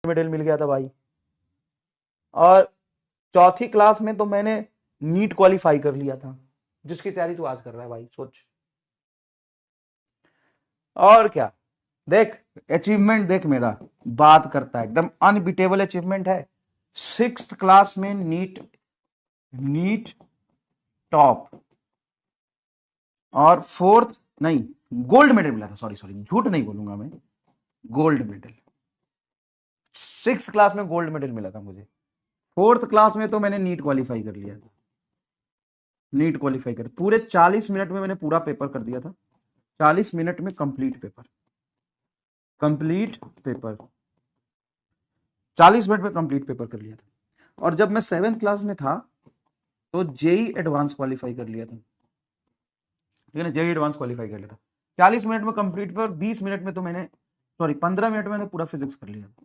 Medal मिल गया था भाई। और चौथी क्लास में तो मैंने नीट क्वालिफाई कर लिया था, जिसकी तैयारी तू आज कर रहा है भाई, सोच। और क्या, देख अचीवमेंट देख, मेरा बात करता है, एकदम अनबीटेबल अचीवमेंट है। 6th क्लास में नीट नीट टॉप, और 4th नहीं, गोल्ड मेडल मिला था, सॉरी सॉरी झूठ नहीं बोलूंगा मैं, गोल्ड मेडल। 6th क्लास में गोल्ड मेडल मिला था मुझे। 4th क्लास में तो मैंने नीट क्वालिफाई कर लिया था, नीट क्वालिफाई कर पूरे 40 मिनट में मैंने पूरा पेपर कर दिया था। 40 मिनट में complete paper, complete paper 40 minute में कंप्लीट पेपर कर लिया था। और जब मैं 7th क्लास में था तो जेई एडवांस क्वालिफाई कर लिया था, ठीक है ना, जेई एडवांस क्वालिफाई कर लिया था। 40 मिनट में कंप्लीट पेपर, 20 मिनट में तो मैंने, सॉरी 15 मिनट में मैंने पूरा फिजिक्स कर लिया था।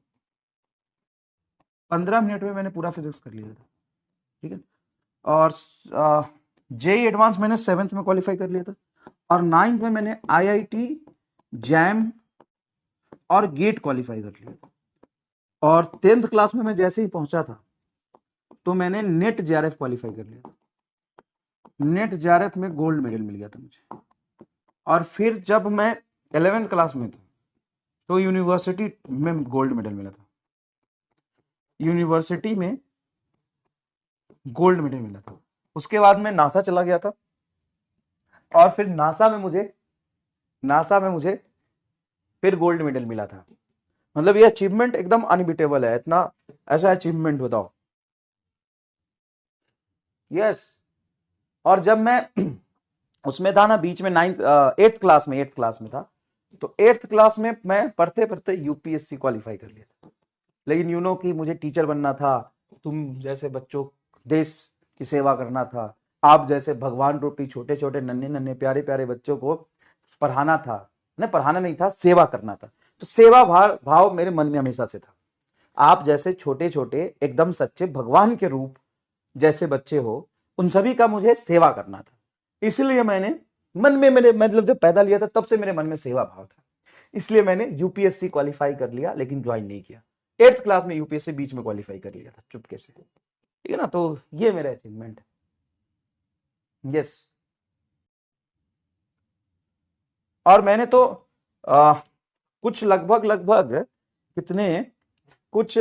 15 मिनट में मैंने पूरा फिजिक्स कर लिया था, ठीक है। और जेई एडवांस मैंने 7th में क्वालिफाई कर लिया था। और 9th में मैंने आईआईटी, जैम और गेट क्वालिफाई कर लिया था। और 10th क्लास में मैं जैसे ही पहुंचा था तो मैंने नेट जेआरएफ क्वालिफाई कर लिया था। नेट जेआरएफ में गोल्ड मेडल मिल गया था मुझे। और फिर जब मैं 11th क्लास में था तो यूनिवर्सिटी में गोल्ड मेडल मिला था, यूनिवर्सिटी में गोल्ड मेडल मिला था। उसके बाद मैं नासा चला गया था, और फिर नासा में मुझे फिर गोल्ड मेडल मिला था। मतलब ये अचीवमेंट एकदम अनबीटेबल है, इतना ऐसा अचीवमेंट बताओ। यस। और जब मैं उसमें था ना बीच में 8th क्लास में था, तो 8th क्लास में मैं पढ़ते पढ़ते यूपीएससी क्वालिफाई कर लिया था। लेकिन यू नो कि मुझे टीचर बनना था, तुम जैसे बच्चों, देश की सेवा करना था, आप जैसे भगवान रूपी छोटे छोटे नन्हे नन्हे प्यारे प्यारे बच्चों को पढ़ाना था, नहीं पढ़ाना नहीं था, सेवा करना था। तो सेवा भाव मेरे मन में हमेशा से था। आप जैसे छोटे छोटे एकदम सच्चे भगवान के रूप जैसे बच्चे हो, उन सभी का मुझे सेवा करना था। इसलिए मैंने मन में, मेरे मतलब जब पैदा लिया था तब से मेरे मन में सेवा भाव था। इसलिए मैंने यूपीएससी क्वालिफाई कर लिया, लेकिन ज्वाइन नहीं किया। 8th क्लास में यूपीएससी बीच में क्वालिफाई कर लिया था चुपके से, ठीक है ना। तो ये मेरा अचीवमेंट है। यस। और मैंने तो आ, कुछ लगभग कितने, कुछ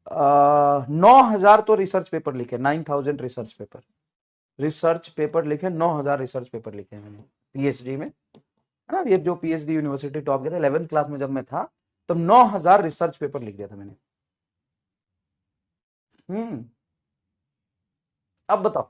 9,000 तो रिसर्च पेपर लिखे, 9,000 रिसर्च पेपर लिखे, 9,000 रिसर्च पेपर लिखे मैंने पीएचडी में, है ना। ये जो पीएचडी यूनिवर्सिटी टॉप गया था 11th क्लास में जब मैं था, तो 9,000 रिसर्च पेपर लिख दिया था मैंने। अब बताओ,